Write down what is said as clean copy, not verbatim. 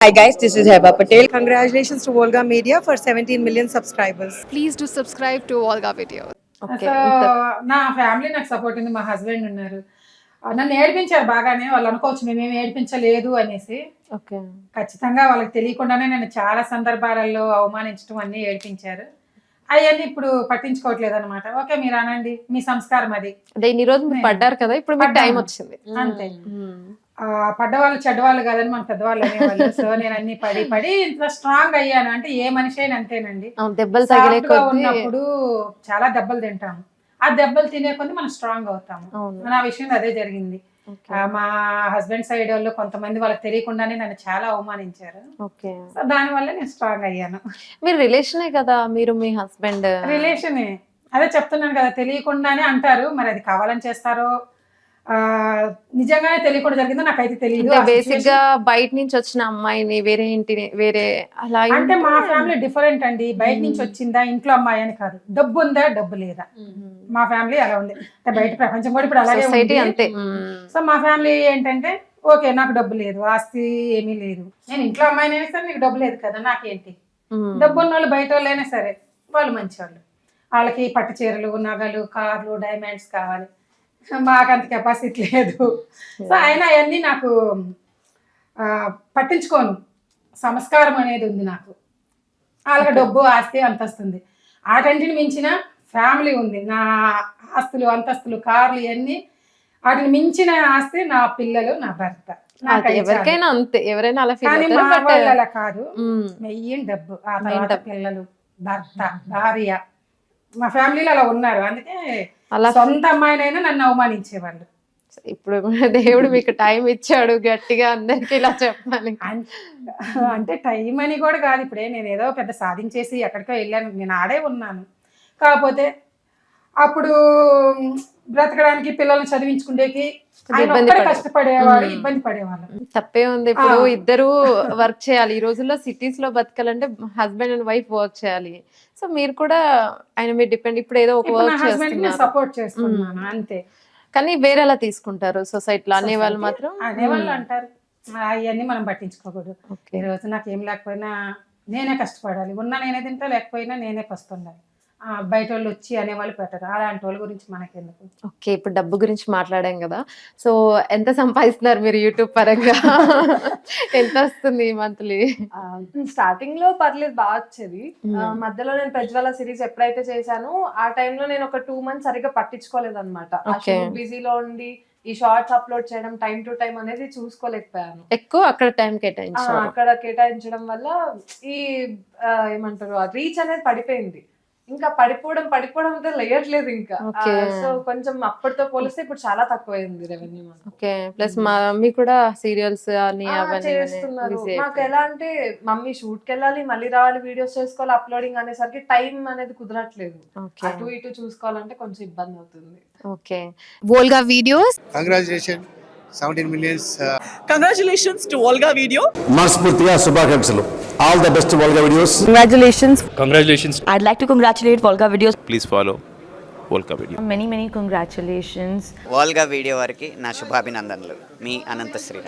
Hi guys, this is Heba Patel. Congratulations to Volga Media for 17 million subscribers. Please do subscribe to Volga Video. Okay so నా family నాకు support ఉంది. మా husband ఉన్నారు. నన్ను ఏడిపించారు బాగానే. వాళ్ళు అనుకోవచ్చు మేమేమి ఏడిపించలేదు అనేసి. ఓకే ఖచ్చితంగా వాళ్ళకి తెలియకుండానే నన్ను చాలా సందర్భాలలో అవమానించడం అన్నీ ఏడిపించారు. అవన్నీ ఇప్పుడు పట్టించుకోవట్లేదు అనమాట. ఓకే మీరు అనండి, మీ సంస్కారం అది. అదే ఇన్ని రోజు మీరు పడ్డారు కదా, ఇప్పుడు మీకు టైం వచ్చింది. అంతే. పడ్డవాళ్ళు చెడ్డవాళ్ళు కాదని మన పెద్దవాళ్ళు అనేవాళ్ళు. సో నేను అన్ని పడి పడి ఇంత స్ట్రాంగ్ అయ్యాను. అంటే ఏ మనిషి అయినా అంతేనండి. అవును, దెబ్బలు తగిలే Soft గా కొద్దీ ఉన్నప్పుడు చాలా దెబ్బలు తింటాము. ఆ దెబ్బలు తినే కొద్ది మనం స్ట్రాంగ్ అవుతాము. అవును. నా విషయంలో అదే జరిగింది. మా హస్బెండ్ సైడ్ వాళ్ళు కొంతమంది వాళ్ళకి తెలియకుండానే నన్ను చాలా అవమానించారు. ఓకే సో దానివల్ల నేను స్ట్రాంగ్ అయ్యాను. మీరు రిలేషనే కదా, మీరు మీ హస్బెండ్? రిలేషనే, అదే చెప్తున్నాను కదా, తెలియకుండానే అంటారు. మరి అది కావాలని చేస్తారో నిజంగానే తెలియకుండా జరిగిందో నాకైతే తెలియదు. బేసిక్ గా బయట నుంచి వచ్చిన అమ్మాయిని వేరే ఇంటిని వేరే అలా అంటే మా ఫ్యామిలీ డిఫరెంట్ అండి. బయట నుంచి వచ్చిందా, ఇంట్లో అమ్మాయి అని కాదు. డబ్బు ఉందా, డబ్బు లేదా, మా ఫ్యామిలీ అలా ఉంది. అంటే బయట ప్రపంచం కూడా ఇప్పుడు అలాగే సొసైటీ ఉంది. అంతే. సో మా ఫ్యామిలీ ఏంటంటే, ఓకే నాకు డబ్బు లేదు, ఆస్తి ఏమీ లేదు, నేను ఇంట్లో అమ్మాయిని అయినా సరే నీకు డబ్బు లేదు కదా, నాకేంటి. డబ్బు ఉన్న వాళ్ళు బయట వాళ్ళు అయినా సరే వాళ్ళు మంచివాళ్ళు. వాళ్ళకి పట్టు చీరలు, నగలు, కార్లు, డైమండ్స్ కావాలి. మాకు అంత కెపాసిటీ లేదు. సో అయినా అవన్నీ నాకు పట్టించుకోను. సంస్కారం అనేది ఉంది నాకు. వాళ్ళకి డబ్బు, ఆస్తి, అంతస్తుంది. వాటంటిని మించిన ఫ్యామిలీ ఉంది. నా ఆస్తులు, అంతస్తులు, కార్లు ఇవన్నీ వాటిని మించిన ఆస్తి నా పిల్లలు, నా భర్త. ఎవరికైనా అంతే, ఎవరైనా అలా ఫీల్ కానీ అవుతారు. మా బట్ వాళ్ళు అలా కాదు. మెయిన్ డబ్బు, ఆ తర్వాత పిల్లలు, భర్త, భార్య. మా ఫ్యామిలీలో అలా ఉన్నారు. అందుకే అలా సొంత అమ్మాయినైనా నన్ను అవమానించేవాళ్ళు. ఇప్పుడు దేవుడు మీకు టైం ఇచ్చాడు, గట్టిగా అందరికి ఇలా చెప్పాలి. అంటే టైం అని కూడా కాదు. ఇప్పుడే నేను ఏదో పెద్ద సాధించేసి ఎక్కడికో వెళ్ళాను, నేను ఆడే ఉన్నాను. కాకపోతే అప్పుడు బ్రతకడానికి, పిల్లల్ని చదివించుకుండేకి ఆయన ఒక్కడే కష్టపడేవాడు, ఇబ్బంది పడేవాళ్ళు. తప్పే ఉంది. ఇప్పుడు ఇద్దరు వర్క్ చేయాలి. ఈ రోజుల్లో సిటీస్ లో బతకాలంటే హస్బెండ్ అండ్ వైఫ్ వర్క్ చేయాలి. సో మీరు కూడా ఆయన మీద డిపెండ్. ఇప్పుడు ఏదో ఒక వర్క్ చేస్తున్నారు, సపోర్ట్ చేస్తున్నాను అంతే. కానీ వేరేలా తీసుకుంటారు సొసైటీలో అనేవాళ్ళు మాత్రం. అనేవాళ్ళు అంటారు, అవన్నీ మనం పట్టించుకోకూడదు. ఈ రోజు నాకు ఏం లేకపోయినా నేనే కష్టపడాలి. ఉన్నా నేనే తింటా, లేకపోయినా నేనే పస్తుండాలి. బయట వాళ్ళు వచ్చి అనేవాళ్ళు పెట్టరు. అలాంటి వాళ్ళ గురించి మనకెందుకు. ఓకే, ఇప్పుడు డబ్బు గురించి మాట్లాడాం కదా. సో ఎంత సంపాదిస్తున్నారు మీరు యూట్యూబ్ పరంగా? ఎంత వస్తుంది మంత్లీ? స్టార్టింగ్ లో పర్లేదు, బాగా వచ్చేది. మధ్యలో నేను ప్రజ్వల సిరీస్ ఎప్పుడైతే చేశానో ఆ టైంలో నేను ఒక 2 months సరిగ్గా పట్టించుకోలేదు అనమాట. బిజీలో ఉండి ఈ షార్ట్స్ అప్లోడ్ చేయడం, టైం టు టైం అనేది చూసుకోలేకపోయాను. ఎక్కువ అక్కడ టైం కేటాయించారు. అక్కడ కేటాయించడం వల్ల ఈ ఏమంటారు, రీచ్ అనేది పడిపోయింది. ఇంకా పడిపోవడం లేయట్లేదు ఇంకా. సో కొంచెం అప్పటితో పోలిస్తే ఇప్పుడు చాలా తక్కువైంది రెవెన్యూ. ఓకే, ప్లస్ మా మమ్మీ కూడా సీరియల్స్ అని చేస్తున్నారు. మాకు ఎలా అంటే మమ్మీ షూట్ కి వెళ్ళాలి, మళ్ళీ రావాలి, వీడియోస్ చేసుకోవాలి, అప్లోడింగ్ అనేసరికి టైం అనేది కుదరట్లేదు. అటు ఇటు చూసుకోవాలంటే కొంచెం ఇబ్బంది అవుతుంది. Okay, Volga Videos. Congratulations, 17 millions. Congratulations to Volga Video. మనస్ఫూర్తిగా శుభాకాంక్షలు. All the best Volga Videos. Congratulations. I'd like to congratulate Volga Videos. Please follow Volga Video. Many congratulations. Volga video వారికి నా శుభాభినందనలు. మీ అనంత శ్రీరామ్.